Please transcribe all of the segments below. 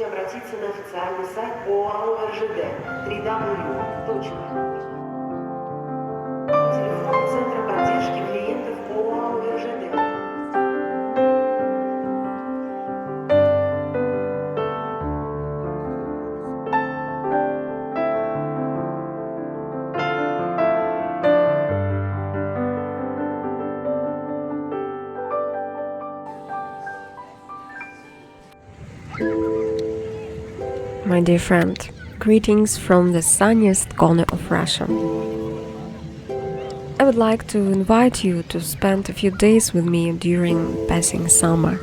можете обратиться на официальный сайт ОАО РЖД www. Телефон Центра поддержки клиентов ОАО РЖД. My dear friend, greetings from the sunniest corner of Russia. I would like to invite you to spend a few days with me during passing summer,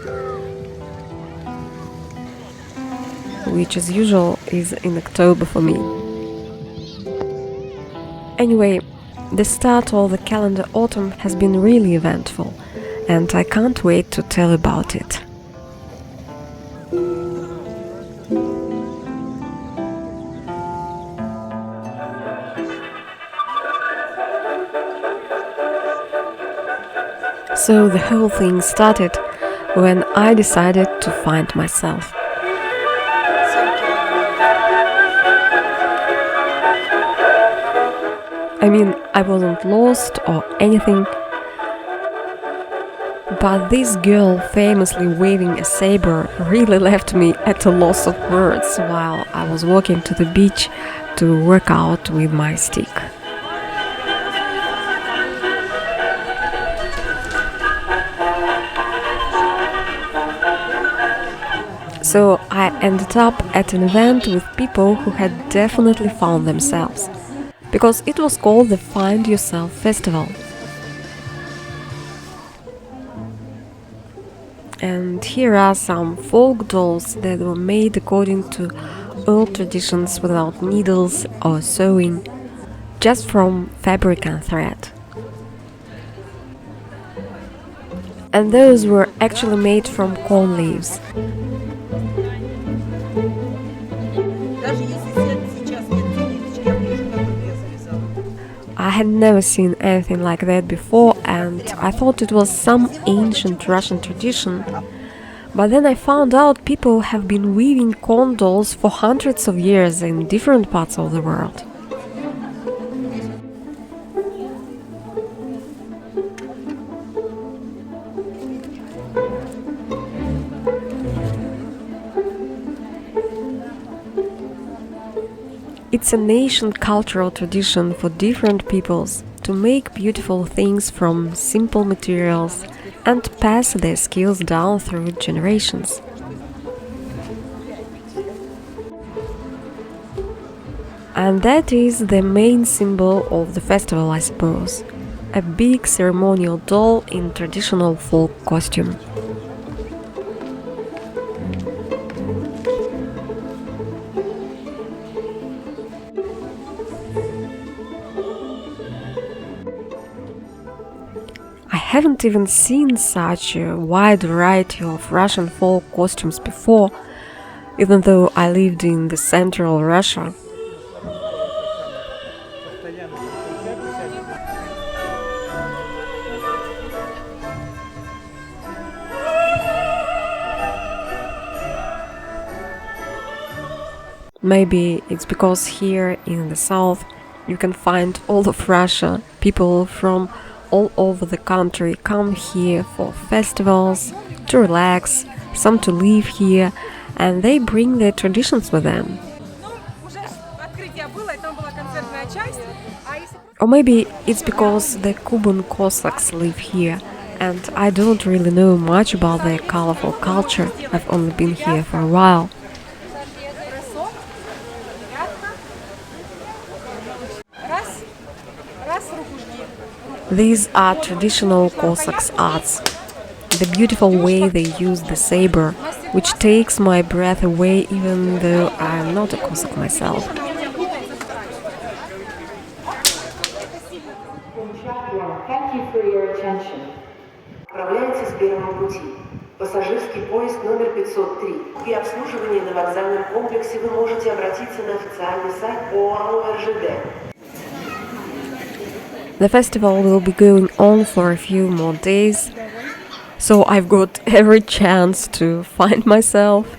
which as usual is in October for me. Anyway, the start of the calendar autumn has been really eventful, and I can't wait to tell about it. So the whole thing started when I decided to find myself. I mean, I wasn't lost or anything, but this girl famously waving a saber really left me at a loss of words while I was walking to the beach to work out with my stick. So I ended up at an event with people who had definitely found themselves, because it was called the Find Yourself Festival. And here are some folk dolls that were made according to old traditions without needles or sewing, just from fabric and thread. And those were actually made from corn leaves. I had never seen anything like that before, and I thought it was some ancient Russian tradition. But then I found out people have been weaving corn dolls for hundreds of years in different parts of the world. It's an ancient cultural tradition for different peoples to make beautiful things from simple materials and pass their skills down through generations. And that is the main symbol of the festival, I suppose. A big ceremonial doll in traditional folk costume. I haven't even seen such a wide variety of Russian folk costumes before, even though I lived in the central Russia. Maybe it's because here in the south you can find all of Russia. People from all over the country come here for festivals, to relax, some to live here, and they bring their traditions with them. Or maybe it's because the Kuban Cossacks live here, and I don't really know much about their colorful culture. I've only been here for a while. These are traditional Cossacks' arts. The beautiful way they use the saber, which takes my breath away even though I'm not a Cossack myself. Thank you for your attention. Отправляйтесь с первого пути. Пассажирский поезд номер 503. При обслуживании на вокзальном комплексе вы можете обратиться на официальный сайт ОАО РЖД. The festival will be going on for a few more days, so I've got every chance to find myself,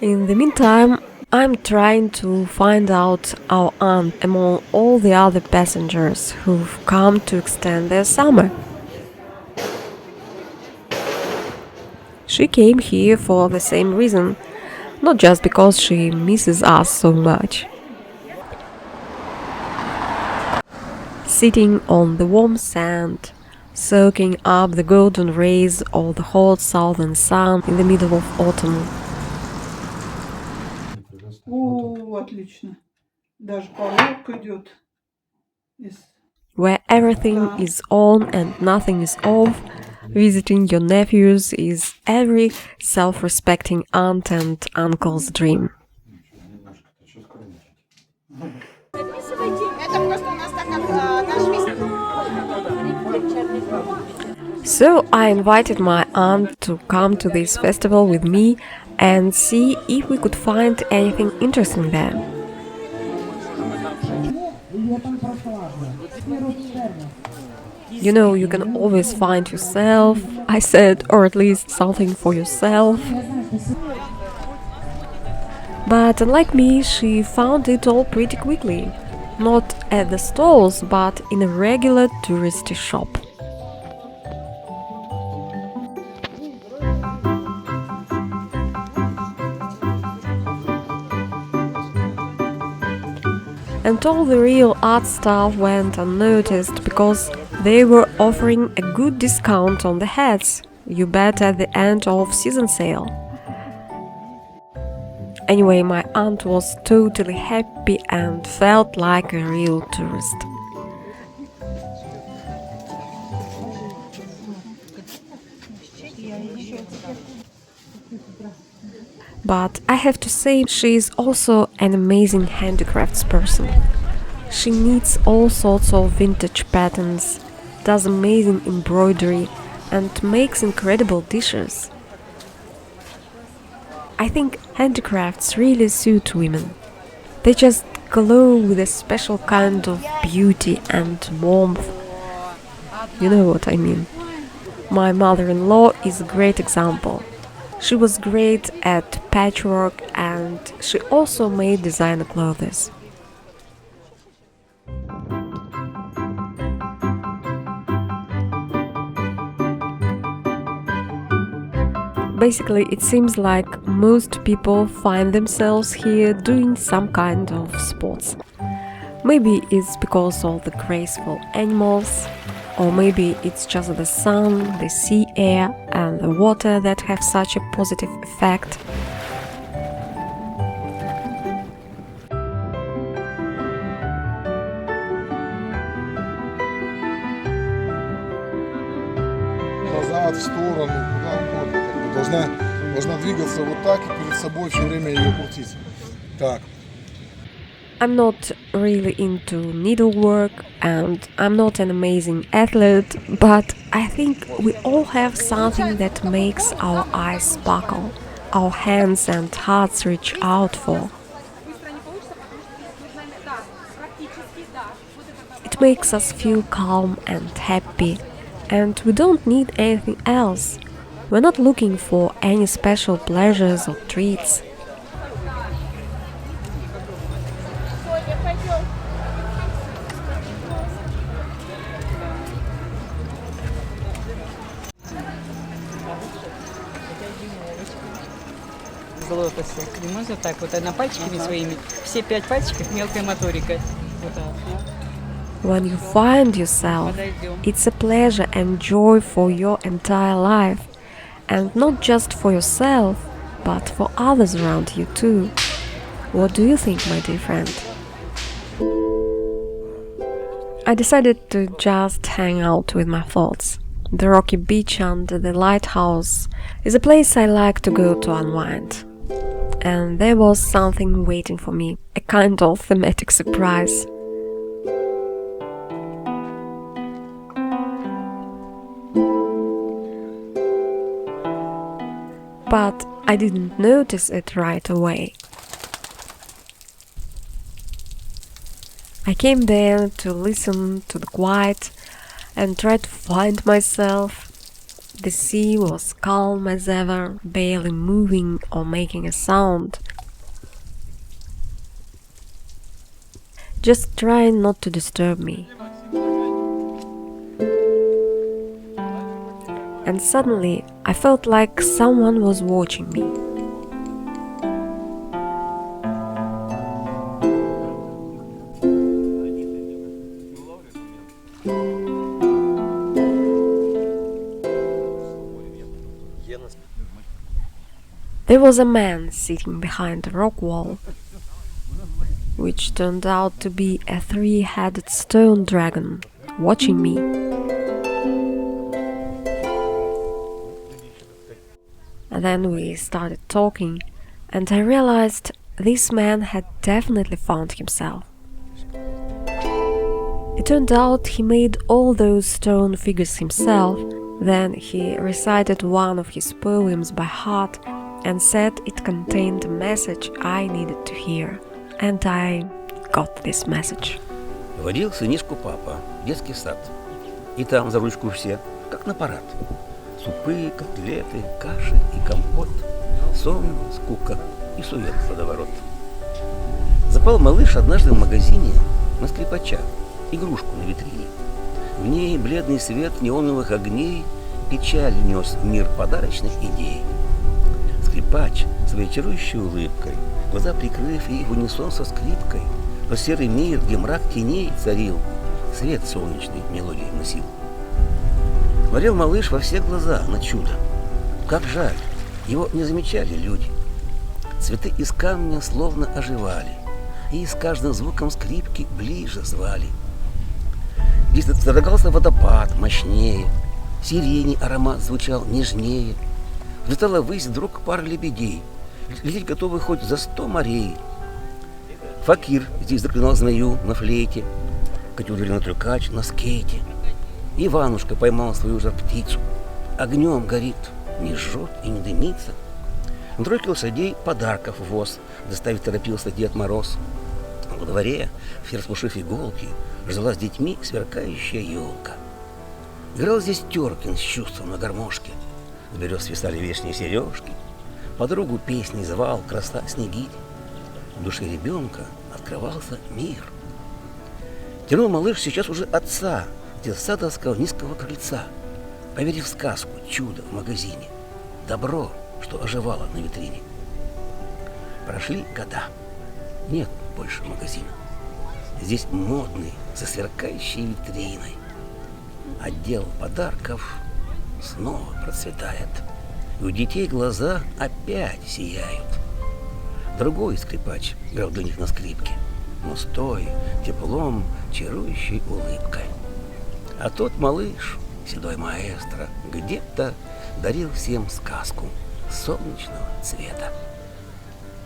In the meantime, I'm trying to find out our aunt among all the other passengers who've come to extend their summer. She came here for the same reason, not just because she misses us so much. Sitting on the warm sand, soaking up the golden rays of the hot southern sun in the middle of autumn. О, отлично. Даже половка идет. Where everything is on and nothing is off, visiting your nephews is every self-respecting aunt and uncle's dream. So I invited my aunt to come to this festival with me and see if we could find anything interesting there. You know, you can always find yourself, I said, or at least something for yourself. But unlike me, she found it all pretty quickly. Not at the stalls, but in a regular touristy shop. And all the real art stuff went unnoticed because they were offering a good discount on the hats, you bet, at the end of season sale. Anyway, my aunt was totally happy and felt like a real tourist. But I have to say, she is also an amazing handicrafts person. She knits all sorts of vintage patterns, does amazing embroidery, and makes incredible dishes. I think handicrafts really suit women. They just glow with a special kind of beauty and warmth. You know what I mean. My mother-in-law is a great example. She was great at patchwork and she also made designer clothes. Basically, it seems like most people find themselves here doing some kind of sports. Maybe it's because of the graceful animals, or maybe it's just the sun, the sea air and the water that have such a positive effect. Назад, в сторону, куда угодно. Должна двигаться вот так и перед собой все время ее крутить. Так. I'm not really into needlework and I'm not an amazing athlete, but I think we all have something that makes our eyes sparkle, our hands and hearts reach out for. It makes us feel calm and happy, and we don't need anything else. We're not looking for any special pleasures or treats. Золото всех. И можно так вот, на пальчиками своими, все 5 пальчиков, мелкая моторика. Вот так. When you find yourself, it's a pleasure and joy for your entire life. And not just for yourself, but for others around you too. What do you think, my dear friend? I decided to just hang out with my thoughts. The rocky beach under the lighthouse is a place I like to go to unwind. And there was something waiting for me, a kind of thematic surprise. But I didn't notice it right away. I came there to listen to the quiet and try to find myself. The sea was calm as ever, barely moving or making a sound. Just trying not to disturb me. And suddenly I felt like someone was watching me. There was a man sitting behind a rock wall, which turned out to be a three-headed stone dragon, watching me. And then we started talking, and I realized this man had definitely found himself. It turned out he made all those stone figures himself, then he recited one of his poems by heart and said it contained a message I needed to hear. And I got this message. Водил сынишку папа в детский сад. И там за ручку все, как на парад. Супы, котлеты, каши и компот. Сон, скука и сует в водоворот. Запал малыш однажды в магазине на скрипача, игрушку на витрине. В ней бледный свет неоновых огней печаль нес в мир подарочных идей. Скрипач своей чарующей улыбкой, глаза прикрыв и в унисон со скрипкой, в серый мир, где мрак теней царил, свет солнечный мелодии носил. Смотрел малыш во все глаза на чудо. Как жаль, его не замечали люди. Цветы из камня словно оживали, и с каждым звуком скрипки ближе звали. Здесь содрогался водопад мощнее, сирени аромат звучал нежнее. Взлетала ввысь вдруг пара лебедей, лететь готовы хоть за 100 морей. Факир здесь заклинал змею на флейте, катил на трюкач на скейте. Иванушка поймал свою же птицу, огнем горит, не жжет и не дымится. На тройке лошадей подарков воз доставить торопился Дед Мороз. Во дворе, все распушив иголки, ждала с детьми сверкающая елка. Играл здесь Теркин с чувством на гармошке. С берез свисали вешние сережки. Подругу песней звал краса Снегирь. В душе ребенка открывался мир. Тянул малыш сейчас уже отца, где садовского низкого крыльца, поверив в сказку чудо в магазине, добро, что оживало на витрине. Прошли года. Нет больше магазина. Здесь модный, со сверкающей витриной. Отдел подарков снова процветает. И у детей глаза опять сияют. Другой скрипач играл для них на скрипке, но с той теплом, чарующей улыбкой. А тот малыш, седой маэстро, где-то дарил всем сказку солнечного цвета.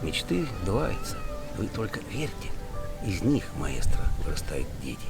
Мечты сбываются, вы только верьте, из них, маэстро, вырастают дети.